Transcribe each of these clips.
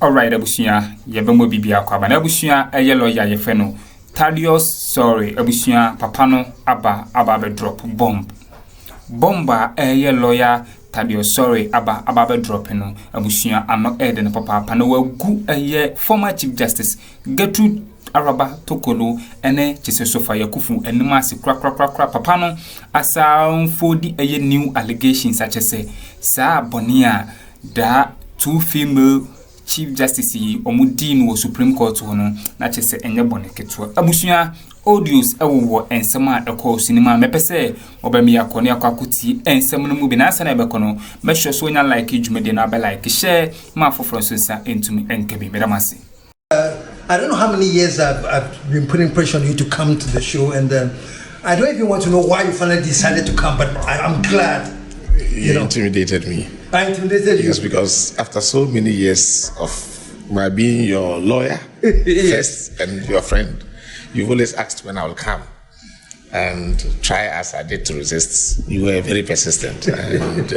Alright, Abusia, Yabemo Bibia Kwabana Abusia, a yellow Yayefeno, Thaddeus, Sory, Abusia, Papano, Abba drop, Bomba, a yellow Thaddeus, Sory, Abba dropping, Abusia, I'm not Eden Papa, Pano, good a year, former Chief Justice, Gertrude Araba Torkono, ene chese Sophia Akuffo and Masi crack papano asa for the new allegations such as sa Bonia da 2 female Chief Justice Omudin was Supreme Court hono na chese enye boneketo abusua audios ewo ensema eko cinema mepese Bawumia kone akwakuti ensema no mu bi na asa na ebekono mehwe so nya like dwumede na be like share ma foforo so sa entumi enkebi medamase. I don't know how many years I've been putting pressure on you to come to the show, and I don't even want to know why you finally decided to come, but I'm glad. You intimidated me. I intimidated you? Yes, because after so many years of my being your lawyer first and your friend, you've always asked when I will come. And try as I did to resist, you were very persistent. And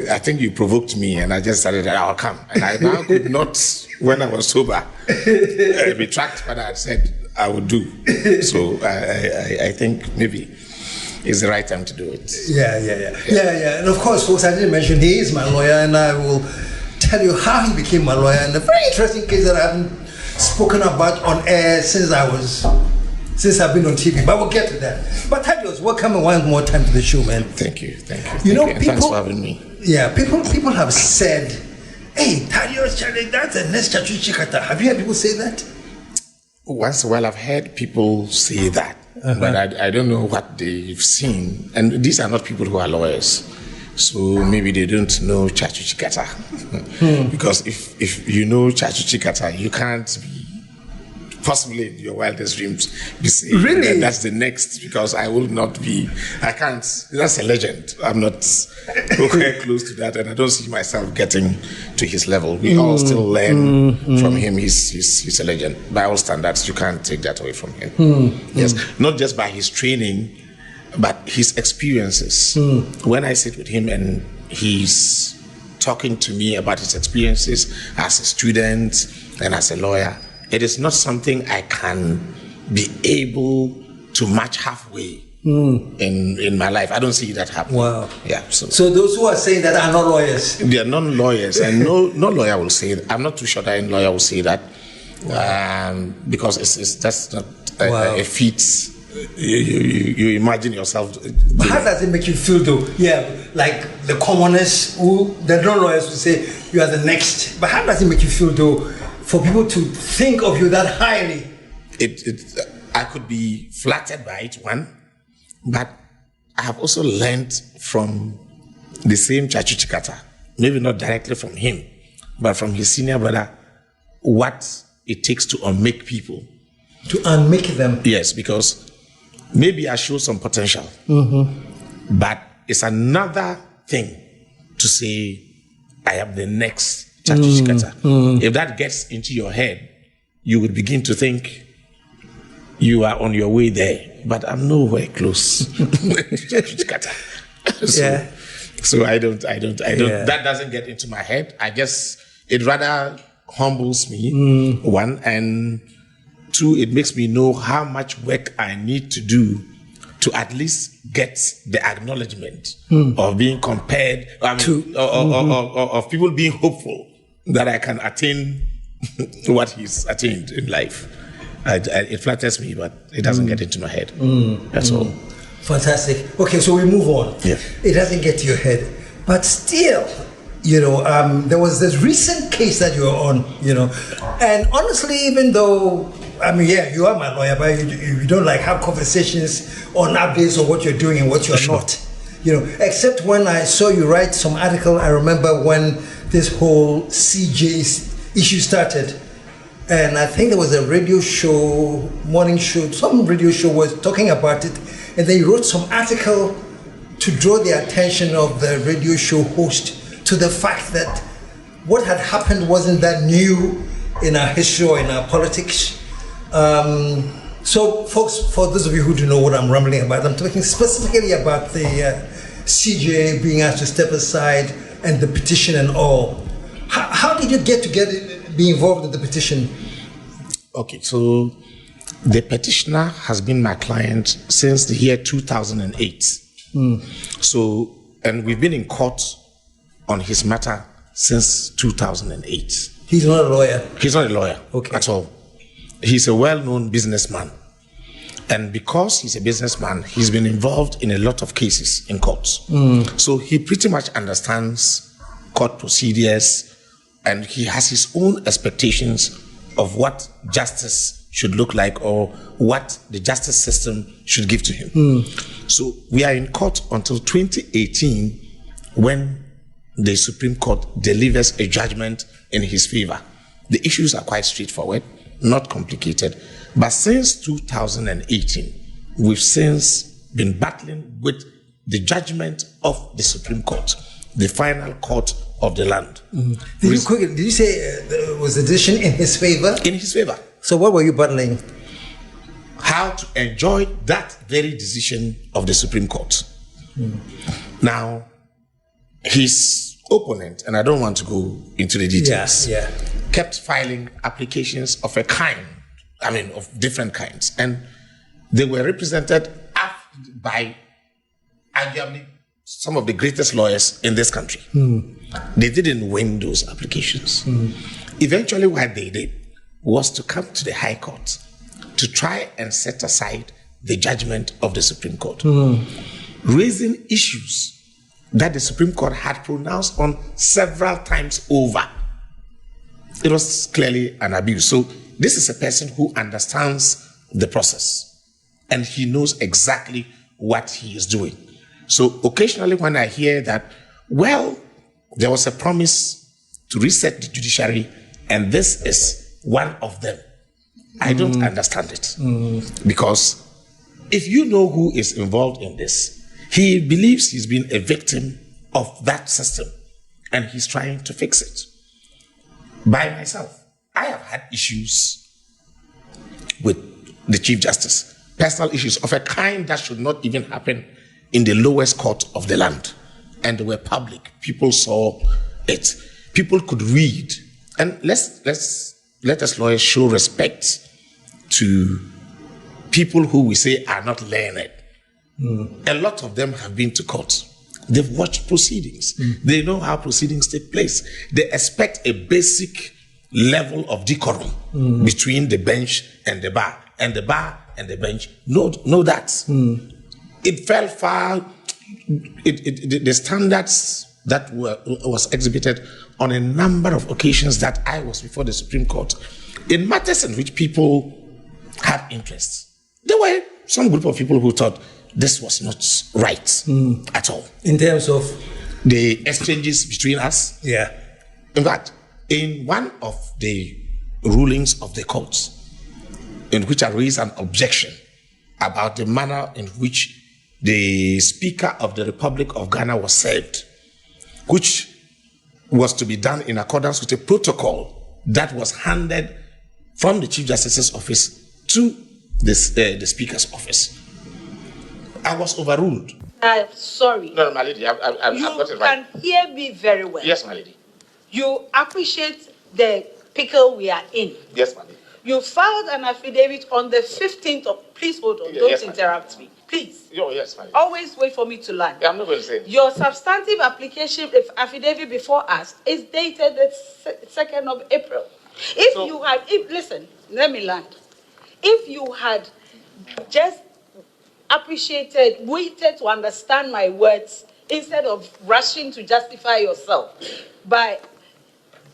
I think you provoked me, and I just decided that I'll come. And I now could not, when I was sober, retract what I had said I would do. So I think maybe it's the right time to do it. Yeah. And of course, folks, I didn't mention he is my lawyer, and I will tell you how he became my lawyer, and a very interesting case that I haven't spoken about on air since I've been on TV, but we'll get to that. But Thaddeus, welcome one more time to the show, man. Thank you. You know, people, thanks for having me. Yeah, people have said, hey, Thaddeus, that's the next Chikata. Have you heard people say that? Once in a while, I've heard people say that, but I don't know what they've seen. And these are not people who are lawyers, so maybe they don't know Chikata. Because if you know Chikata, you can't be possibly in your wildest dreams be saying really that's the next, because I will not be, I can't, that's a legend. I'm not very close to that, and I don't see myself getting to his level. We all still learn from him. He's a legend by all standards. You can't take that away from him. Yes, not just by his training, but his experiences. When I sit with him and he's talking to me about his experiences as a student and as a lawyer, it is not something I can be able to match halfway in my life. I don't see that happen. Wow. Yeah. So those who are saying that are not lawyers. They are non-lawyers, and no lawyer will say that. I'm not too sure that any lawyer will say that, because that's not a feat. You imagine yourself. But how does it make you feel, though? Yeah, like the commoners, the non-lawyers will say you are the next. But how does it make you feel, though, for people to think of you that highly? I could be flattered by it, one, but I have also learned from the same Chikata, maybe not directly from him, but from his senior brother, what it takes to unmake people. To unmake them? Yes, because maybe I show some potential, but it's another thing to say I am the next If that gets into your head, you would begin to think you are on your way there, but I'm nowhere close. So I don't. That doesn't get into my head. It rather humbles me. One, and two, it makes me know how much work I need to do to at least get the acknowledgement of being compared, of people being hopeful that I can attain what he's attained in life. It flatters me, but it doesn't get into my head. That's all. Fantastic. Okay, so we move on. Yeah. It doesn't get to your head, but still, there was this recent case that you were on, and honestly, even though, you are my lawyer, but you don't have conversations on updates on what you're doing and what you're not, except when I saw you write some article. I remember when this whole CJ issue started, and I think there was a radio show, morning show, some radio show was talking about it, and they wrote some article to draw the attention of the radio show host to the fact that what had happened wasn't that new in our history or in our politics. So folks, for those of you who don't know what I'm rambling about, I'm talking specifically about the CJ being asked to step aside and the petition and all. how did you be involved in the petition? Okay, so the petitioner has been my client since the year 2008. So, and we've been in court on his matter since 2008. He's not a lawyer? He's not a lawyer at all. He's a well-known businessman. And because he's a businessman, he's been involved in a lot of cases in courts. So he pretty much understands court procedures, and he has his own expectations of what justice should look like or what the justice system should give to him. So we are in court until 2018 when the Supreme Court delivers a judgment in his favor. The issues are quite straightforward, not complicated. But since 2018, we've since been battling with the judgment of the Supreme Court, the final court of the land. Did you say was the decision in his favor? In his favor. So what were you battling? How to enjoy that very decision of the Supreme Court. Now, his opponent, and I don't want to go into the details, kept filing applications of a kind, of different kinds. And they were represented by arguably some of the greatest lawyers in this country. They didn't win those applications. Eventually, what they did was to come to the High Court to try and set aside the judgment of the Supreme Court, raising issues that the Supreme Court had pronounced on several times over. It was clearly an abuse. So this is a person who understands the process and he knows exactly what he is doing. So occasionally when I hear that, well, there was a promise to reset the judiciary and this is one of them, I don't understand it. Because if you know who is involved in this, he believes he's been a victim of that system and he's trying to fix it. By myself, I have had issues with the Chief Justice, personal issues of a kind that should not even happen in the lowest court of the land. And they were public. People saw it. People could read. And let us lawyers show respect to people who we say are not learned. A lot of them have been to court. They've watched proceedings. They know how proceedings take place. They expect a basic level of decorum between the bench and the bar. And the bar and the bench know that. It fell far. The standards that was exhibited on a number of occasions that I was before the Supreme Court, in matters in which people had interest. There were some group of people who thought this was not right at all. In terms of? The exchanges between us. Yeah. In fact, in one of the rulings of the courts, in which I raised an objection about the manner in which the Speaker of the Republic of Ghana was served, which was to be done in accordance with a protocol that was handed from the Chief Justice's office to the Speaker's office. I was overruled. I'm sorry. No, my lady, I've got it right. You can hear me very well. Yes, my lady. You appreciate the pickle we are in. Yes, my lady. You filed an affidavit on the 15th of... Please hold on. Don't interrupt me. Please. Oh, yes, my lady. Always wait for me to land. Yeah, I'm not going to say it. Your substantive application, affidavit before us, is dated the 2nd of April. Listen, let me land. If you had just waited to understand my words instead of rushing to justify yourself,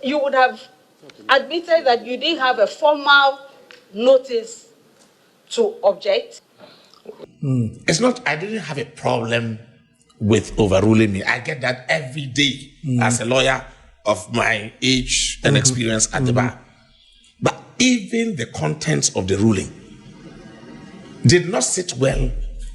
you would have admitted that you didn't have a formal notice to object. It's not, I didn't have a problem with overruling me. I get that every day as a lawyer of my age and experience at the bar. But even the contents of the ruling did not sit well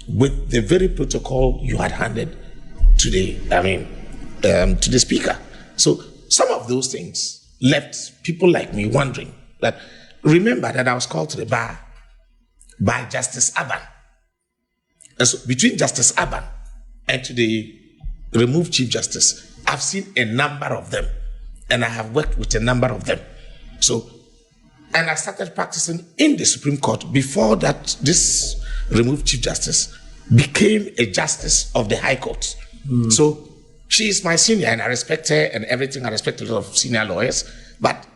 with the very protocol you had handed to the Speaker. So some of those things left people like me wondering that, remember that I was called to the bar by Justice Aban. And so between Justice Aban and to the removed Chief Justice, I've seen a number of them. and I have worked with a number of them. So, and I started practicing in the Supreme Court before that this removed Chief Justice became a Justice of the High Court. So she is my senior and I respect her and everything. I respect a lot of senior lawyers, but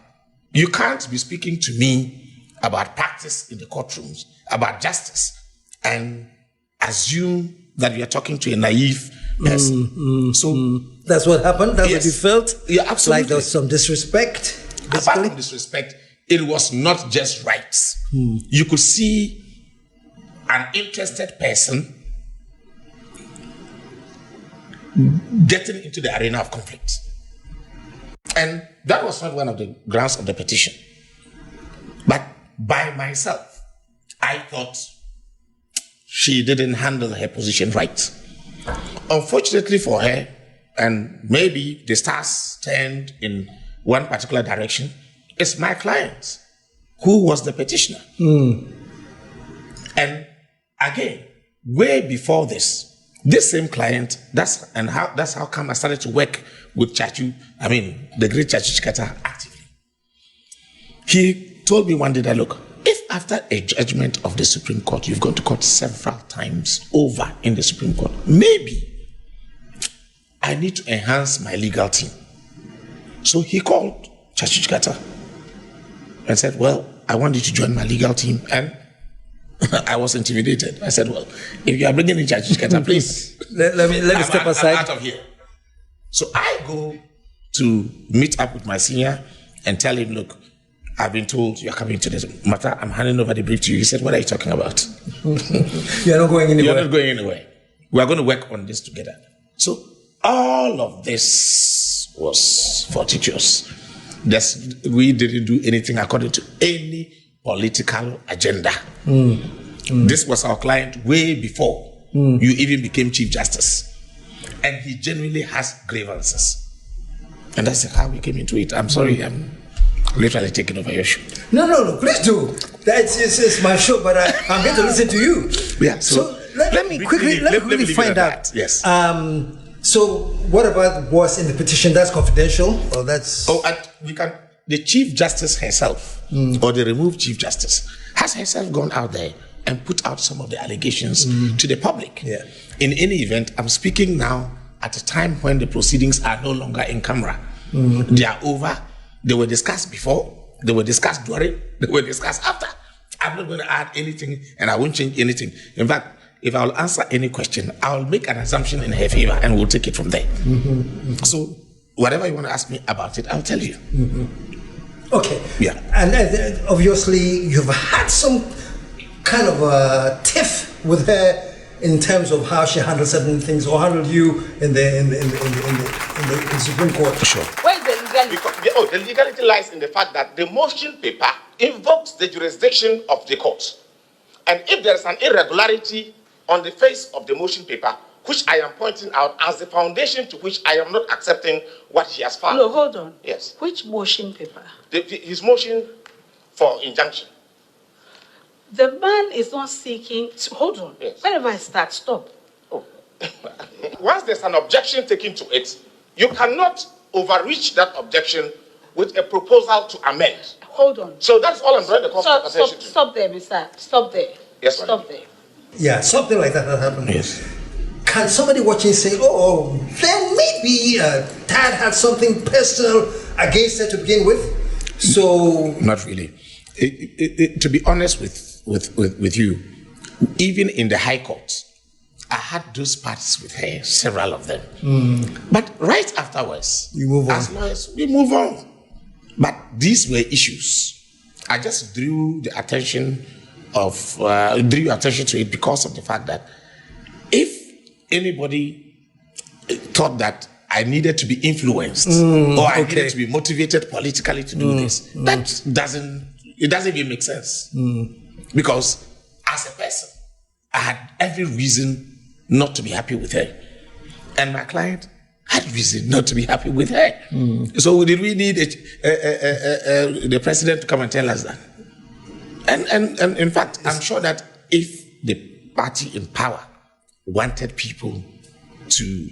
you can't be speaking to me about practice in the courtrooms, about justice, and assume that you are talking to a naive person. So that's what happened. That's what you felt. Yeah, absolutely. Like there was some disrespect. Apart from disrespect, it was not just rights. You could see an interested person getting into the arena of conflict, and that was not one of the grounds of the petition. But by myself, I thought she didn't handle her position right. Unfortunately for her, and maybe the stars turned in one particular direction, it's my client who was the petitioner. And again, way before this same client, that's how come I started to work with the great Chachu Chikata actively. He told me one day that, look, if after a judgment of the Supreme Court, you've gone to court several times over in the Supreme Court, maybe I need to enhance my legal team. So he called Chachu Chikata and said, well, I want you to join my legal team. And I was intimidated. I said, well, if you are bringing in Chachu Chikata, please. let me step aside. I'm out of here. So I go to meet up with my senior and tell him, look, I've been told you're coming to this matter. I'm handing over the brief to you. He said, what are you talking about? You're not going anywhere. You're not going anywhere. We're going to work on this together. So all of this was fortuitous. We didn't do anything according to any political agenda. This was our client way before you even became Chief Justice. And he genuinely has grievances. And that's how we came into it. I'm sorry, I'm literally taking over your show. No, please do. It's my show, but I'm going to listen to you. Yeah. So let me quickly find out. Yes. So what about what's in the petition? That's confidential, or that's? The Chief Justice herself, or the removed Chief Justice, has herself gone out there and put out some of the allegations to the public. Yeah. In any event, I'm speaking now at a time when the proceedings are no longer in camera. They are over. They were discussed before. They were discussed during. They were discussed after. I'm not going to add anything, and I won't change anything. In fact, if I'll answer any question, I'll make an assumption in her favor, and we'll take it from there. So, whatever you want to ask me about it, I'll tell you. Okay. Yeah. And obviously, you've had some kind of a tiff with her in terms of how she handled certain things, or handled you in the Supreme Court. Sure. Where is the legality? The legality lies in the fact that the motion paper invokes the jurisdiction of the court. And if there is an irregularity on the face of the motion paper, which I am pointing out as the foundation to which I am not accepting what he has found. No, hold on. Yes. Which motion paper? His motion for injunction. The man is not seeking. Hold on. Yes. Whenever I start, stop. Oh. Once there's an objection taken to it, you cannot overreach that objection with a proposal to amend. Hold on. So that's all I'm trying to call attention to. Stop there, Mr. Stop there. Yes, stop there. Yeah, something like that happened. Yes. Can somebody watching say, oh, then maybe Tad had something personal against her to begin with? So not really. To be honest with you, even in the High Court, I had those parties with her, several of them. But right afterwards, you move on. As lawyers, we move on. But these were issues. I just drew your attention to it because of the fact that if anybody thought that I needed to be influenced or I needed to be motivated politically to do this, that doesn't even make sense. Because as a person, I had every reason not to be happy with her. And my client had reason not to be happy with her. So did we need the president to come and tell us that? And in fact, I'm sure that if the party in power wanted people to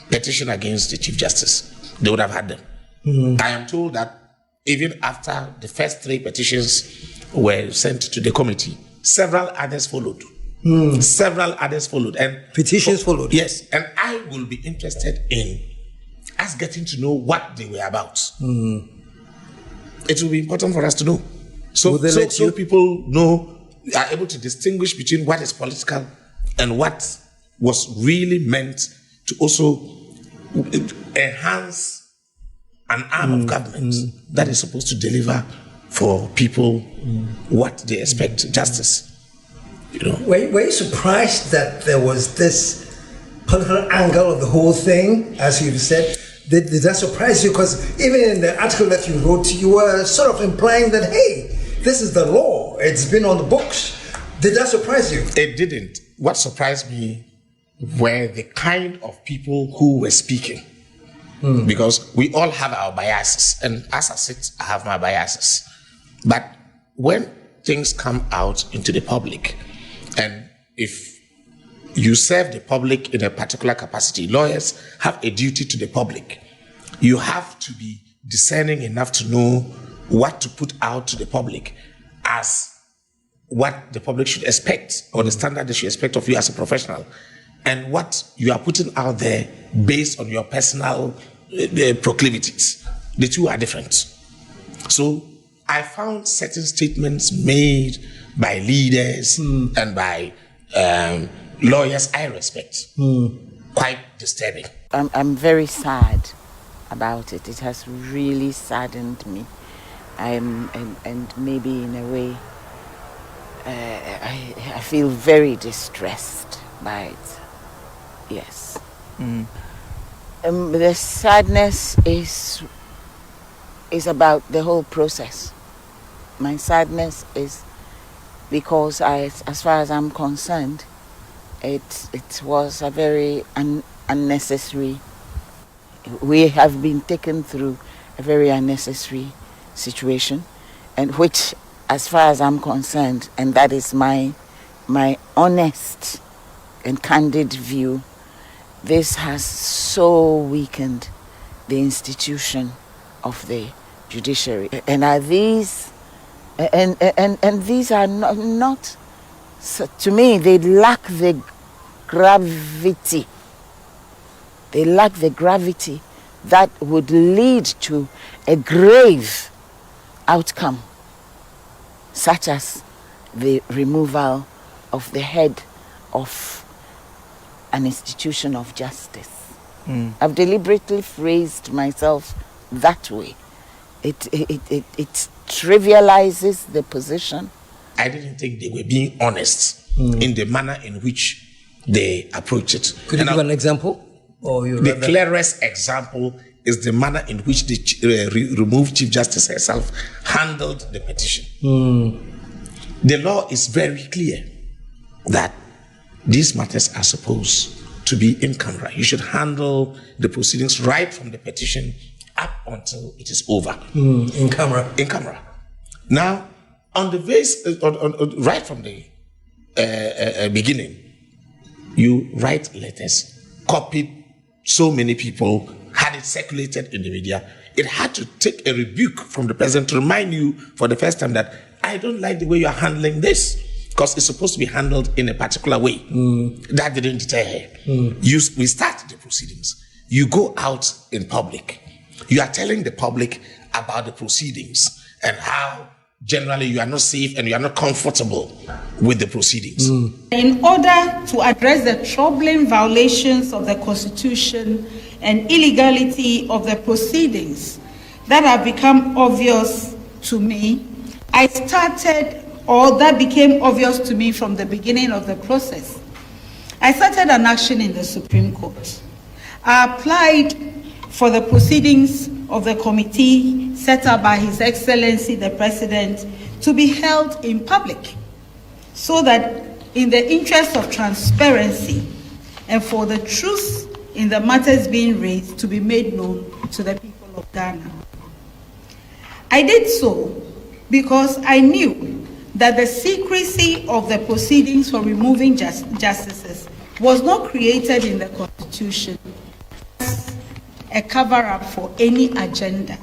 petition against the Chief Justice, they would have had them. I am told that even after the first 3 petitions were sent to the committee, several others followed. Several others followed. And petitions followed? Yes. And I will be interested in us getting to know what they were about. It will be important for us to know. So people are able to distinguish between what is political and what was really meant to also enhance an arm of government that is supposed to deliver for people what they expect, justice. You know. Were you surprised that there was this political angle of the whole thing, as you've said? Did that surprise you? Because even in the article that you wrote, you were sort of implying that, hey, this is the law. It's been on the books. Did that surprise you? It didn't. What surprised me were the kind of people who were speaking. Because we all have our biases. And as I sit, I have my biases. But when things come out into the public, and if you serve the public in a particular capacity, lawyers have a duty to the public. You have to be discerning enough to know what to put out to the public as what the public should expect, or the standard they should expect of you as a professional, and what you are putting out there based on your personal proclivities. The two are different. So I found certain statements made by leaders and by lawyers I respect quite disturbing. I'm very sad about it. It has really saddened me. And maybe in a way, I feel very distressed by it. Yes. The sadness is about the whole process. My sadness is because as far as I'm concerned, it was a very unnecessary. We have been taken through a very unnecessary situation, and which, as far as I'm concerned, and that is my honest and candid view, this has so weakened the institution of the judiciary. And are these and these are not so, to me, they lack the gravity. They lack the gravity that would lead to a grave outcome, such as the removal of the head of an institution of justice. I've deliberately phrased myself that way. It trivializes the position. I didn't think they were being honest in the manner in which they approach it. Could you give an example? Or the clearest example is the manner in which the removed Chief Justice herself handled the petition. The law is very clear that these matters are supposed to be in camera. You should handle the proceedings right from the petition up until it is over. In camera. In camera. Now, on the base, right from the beginning, you write letters, copied so many people, had it circulated in the media. It had to take a rebuke from the president to remind you for the first time that I don't like the way you are handling this, because it's supposed to be handled in a particular way. That didn't deter her. We start the proceedings. You go out in public. You are telling the public about the proceedings and how generally you are not safe and you are not comfortable with the proceedings. In order to address the troubling violations of the Constitution and illegality of the proceedings that have become obvious to me, that became obvious to me from the beginning of the process. I started an action in the Supreme Court. I applied for the proceedings of the committee set up by His Excellency the President to be held in public, so that in the interest of transparency and for the truth in the matters being raised to be made known to the people of Ghana. I did so because I knew that the secrecy of the proceedings for removing justices was not created in the Constitution. a cover-up for any agenda.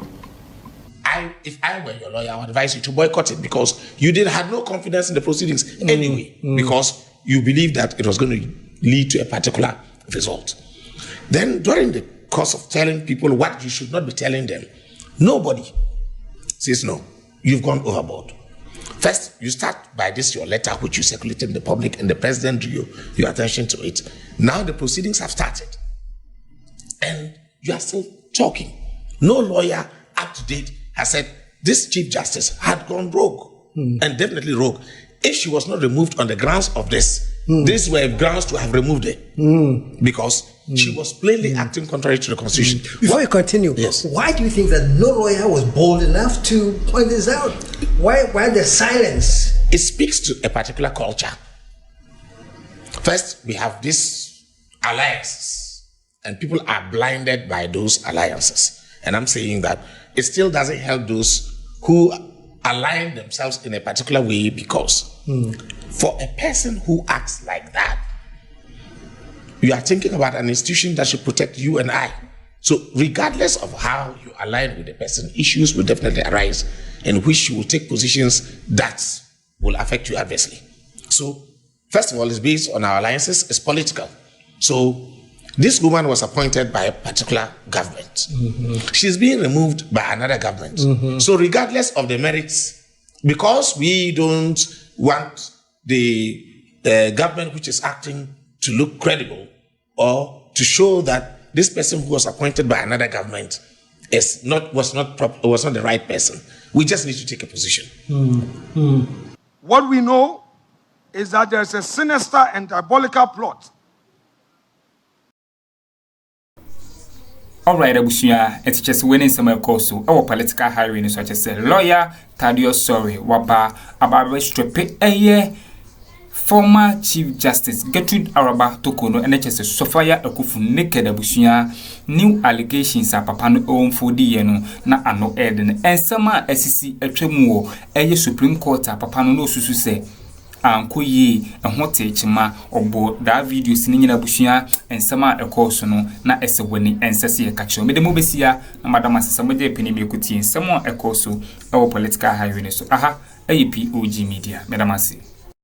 If I were your lawyer, I would advise you to boycott it because you had no confidence in the proceedings anyway, because you believed that it was going to lead to a particular result. Then during the course of telling people what you should not be telling them, nobody says no, you've gone overboard. First, you start by this, your letter, which you circulated in the public, and the president drew your attention to it. Now the proceedings have started, and you are still talking. No lawyer up to date has said this Chief Justice had gone rogue, and definitely rogue. If she was not removed on the grounds of this, these were grounds to have removed her, because she was plainly acting contrary to the Constitution. Before you continue, yes. Why do you think that no lawyer was bold enough to point this out? Why the silence? It speaks to a particular culture. First, we have these alliances, and people are blinded by those alliances. And I'm saying that it still doesn't help those who align themselves in a particular way, because for a person who acts like that, you are thinking about an institution that should protect you and I. So regardless of how you align with the person, issues will definitely arise in which you will take positions that will affect you adversely. So first of all, it's based on our alliances, it's political. So this woman was appointed by a particular government. She's being removed by another government. So regardless of the merits, because we don't want the government which is acting to look credible or to show that this person who was appointed by another government was not the right person, we just need to take a position. What we know is that there's a sinister and diabolical plot. Alright, abusia, it's just winning some koso. Our political hiring such as lawyer Thaddeus Sory waba Torkono former Chief Justice Torkono and Sophia Akuffo naked abusia new allegations are papano omfodi yeno na ano eden and sama SEC atwemu Supreme Court papano no susu se anko yi ehote chima obo da videos ni nyina bushia ensama ekoso no na esewani ensese ye kacho me de mo besia na madam asesa mo de pini me kuti ensamo ekoso e political highway so aha POG Media madam asese